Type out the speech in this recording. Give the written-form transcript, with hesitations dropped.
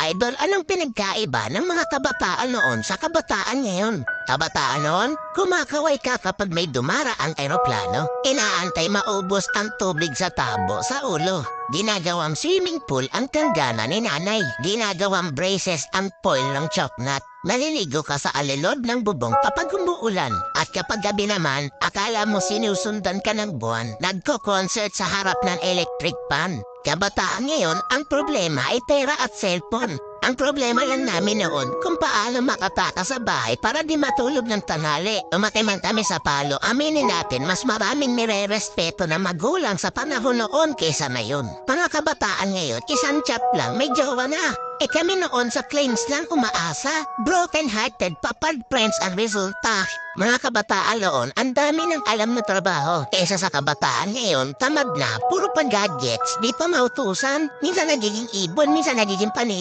Idol, anong pinagkaiba ng mga kabataan noon sa kabataan ngayon? Kabataan noon, kumakaway ka kapag may dumaraang eroplano. Inaantay maubos ang tubig sa tabo sa ulo. Ginagawang swimming pool ang tanggana ni nanay. Ginagawang braces ang foil ng choknat. Naliligo ka sa alilod ng bubong kapag umuulan. At kapag gabi naman, akala mo sinusundan ka ng buwan. Nagko-concert sa harap ng electric pan. Kabataan ngayon, ang problema ay pera at cellphone. Ang problema lang namin noon kung paano makataka sa bahay para di matulog ng tanghali. Umatay man kami sa palo, aminin natin mas maraming nire-respeto na magulang sa panahon noon kaysa ngayon. Mga kabataan ngayon, isang chat lang, may jowa na. Kami noon sa claims lang umaasa. Broken-hearted, papad friends ang resulta. Mga kabataan noon, ang dami ng alam na trabaho. Kesa sa kabataan ngayon, tamad na, puro pa gadgets, di pa mautusan. Minsan nagiging ibon, minsan nagiging pani.